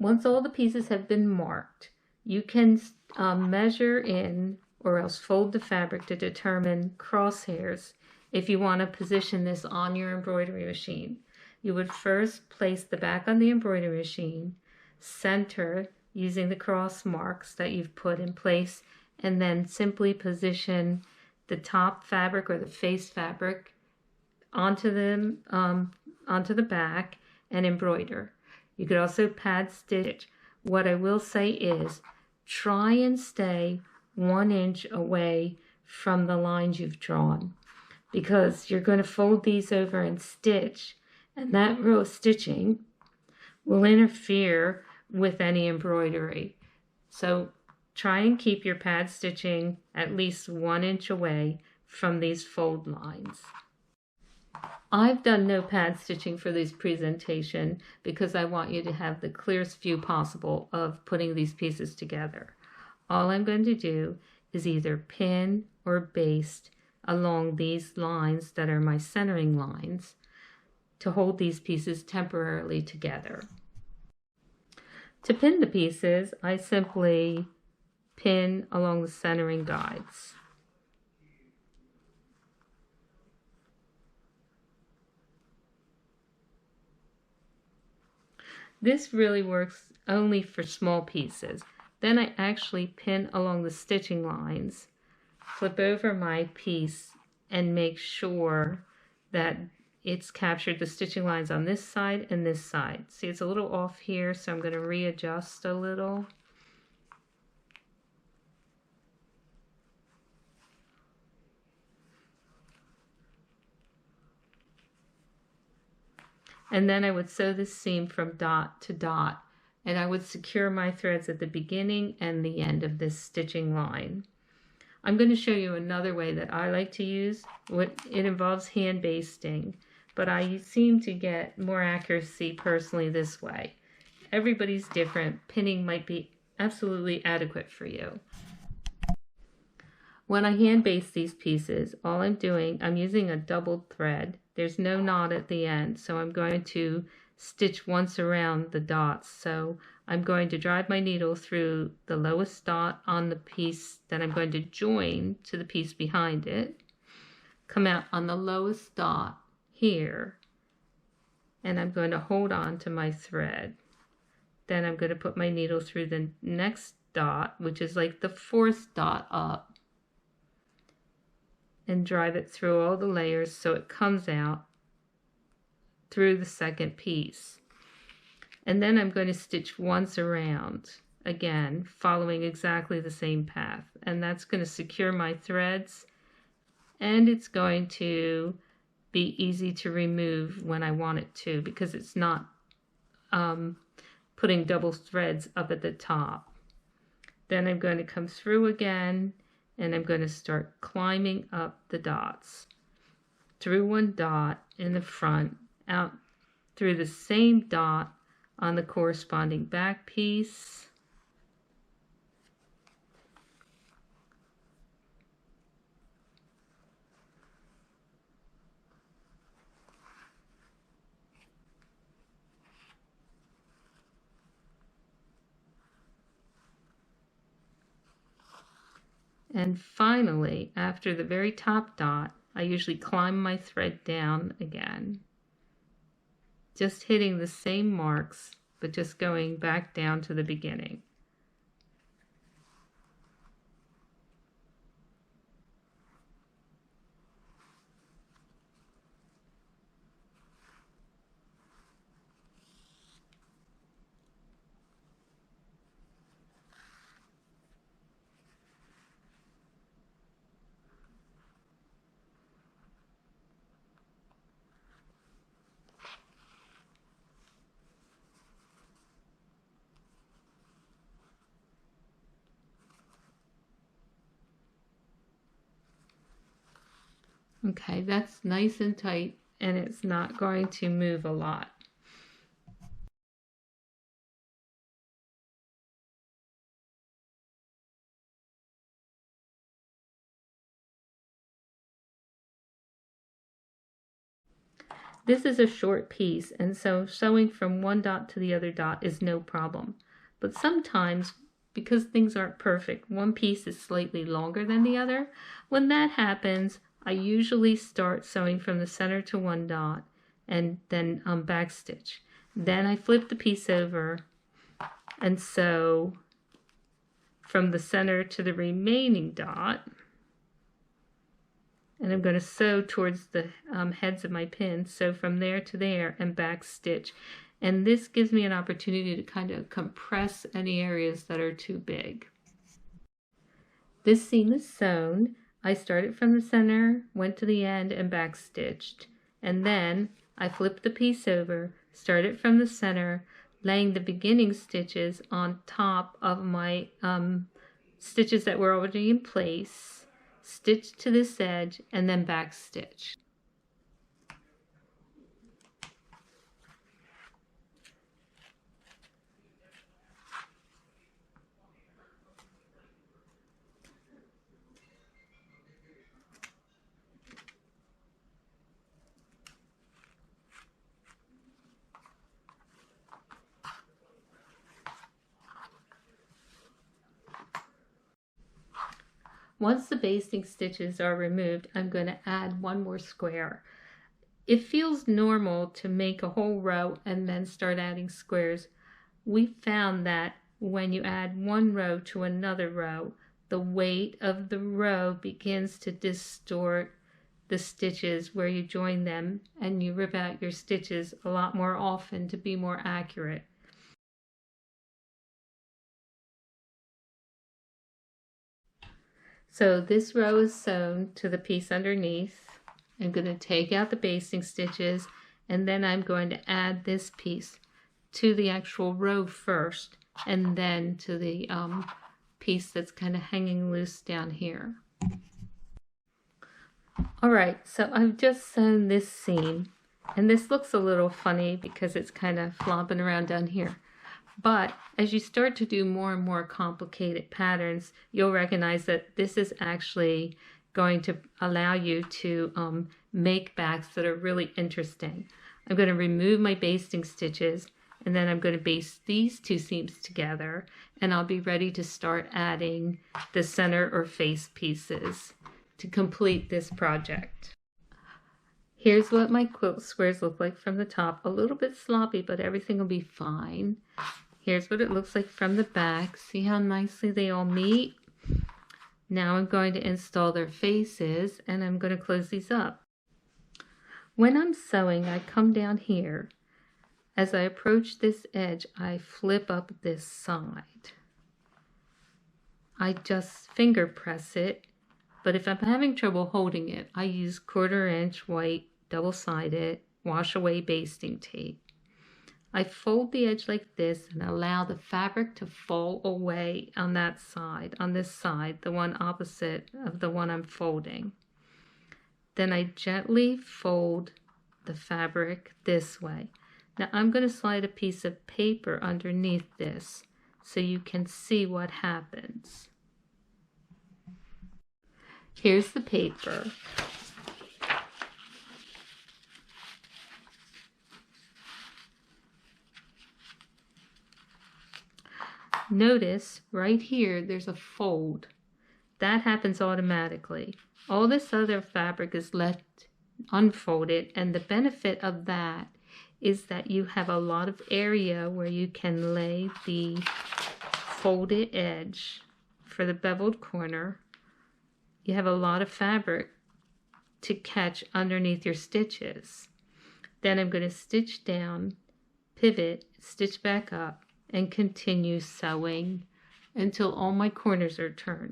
Once all the pieces have been marked, you can measure in or else fold the fabric to determine crosshairs if you want to position this on your embroidery machine. You would first place the back on the embroidery machine, center using the cross marks that you've put in place, and then simply position the top fabric or the face fabric onto the back and embroider. You could also pad stitch. What I will say is try and stay 1 inch away from the lines you've drawn, because you're going to fold these over and stitch, and that row of stitching will interfere with any embroidery. So try and keep your pad stitching at least 1 inch away from these fold lines. I've done no pad stitching for this presentation because I want you to have the clearest view possible of putting these pieces together. All I'm going to do is either pin or baste along these lines that are my centering lines to hold these pieces temporarily together. To pin the pieces, I simply pin along the centering guides. This really works only for small pieces. Then I actually pin along the stitching lines, flip over my piece, and make sure that it's captured the stitching lines on this side and this side. See, it's a little off here, so I'm going to readjust a little. And then I would sew this seam from dot to dot, and I would secure my threads at the beginning and the end of this stitching line. I'm going to show you another way that I like to use. It involves hand basting, but I seem to get more accuracy personally this way. Everybody's different. Pinning might be absolutely adequate for you. When I hand baste these pieces, all I'm doing, I'm using a doubled thread. There's no knot at the end, so I'm going to stitch once around the dots. So I'm going to drive my needle through the lowest dot on the piece that I'm going to join to the piece behind it, come out on the lowest dot here, and I'm going to hold on to my thread. Then I'm going to put my needle through the next dot, which is like the 4th dot up, and drive it through all the layers so it comes out through the second piece. And then I'm going to stitch once around, again following exactly the same path, and that's going to secure my threads, and it's going to be easy to remove when I want it to, because it's not putting double threads up at the top. Then I'm going to come through again, and I'm going to start climbing up the dots through one dot in the front, out through the same dot on the corresponding back piece, and finally, after the very top dot, I usually climb my thread down again, just hitting the same marks, but just going back down to the beginning. Okay, that's nice and tight, and it's not going to move a lot. This is a short piece, and so sewing from one dot to the other dot is no problem. But sometimes, because things aren't perfect, one piece is slightly longer than the other. When that happens, I usually start sewing from the center to one dot and then backstitch. Then I flip the piece over and sew from the center to the remaining dot. And I'm going to sew towards the heads of my pins, so from there to there, and back stitch. And this gives me an opportunity to kind of compress any areas that are too big. This seam is sewn. I started from the center, went to the end, and back stitched. And then I flipped the piece over, started from the center, laying the beginning stitches on top of my stitches that were already in place, stitch to this edge, and then back stitch. Once the basting stitches are removed, I'm going to add one more square. It feels normal to make a whole row and then start adding squares. We found that when you add one row to another row, the weight of the row begins to distort the stitches where you join them, and you rip out your stitches a lot more often to be more accurate. So this row is sewn to the piece underneath. I'm going to take out the basting stitches, and then I'm going to add this piece to the actual row first, and then to the piece that's kind of hanging loose down here. Alright, so I've just sewn this seam, and this looks a little funny because it's kind of flopping around down here. But as you start to do more and more complicated patterns, you'll recognize that this is actually going to allow you to make backs that are really interesting. I'm going to remove my basting stitches, and then I'm going to baste these two seams together, and I'll be ready to start adding the center or face pieces to complete this project. Here's what my quilt squares look like from the top. A little bit sloppy, but everything will be fine. Here's what it looks like from the back. See how nicely they all meet? Now I'm going to install their faces, and I'm going to close these up. When I'm sewing, I come down here. As I approach this edge, I flip up this side. I just finger press it, but if I'm having trouble holding it, I use 1/4 inch white double-sided wash away basting tape. I fold the edge like this and allow the fabric to fall away on that side, on this side, the one opposite of the one I'm folding. Then I gently fold the fabric this way. Now I'm going to slide a piece of paper underneath this so you can see what happens. Here's the paper. Notice right here there's a fold. That happens automatically. All this other fabric is left unfolded, and the benefit of that is that you have a lot of area where you can lay the folded edge for the beveled corner. You have a lot of fabric to catch underneath your stitches. Then I'm going to stitch down, pivot, stitch back up, and continue sewing until all my corners are turned.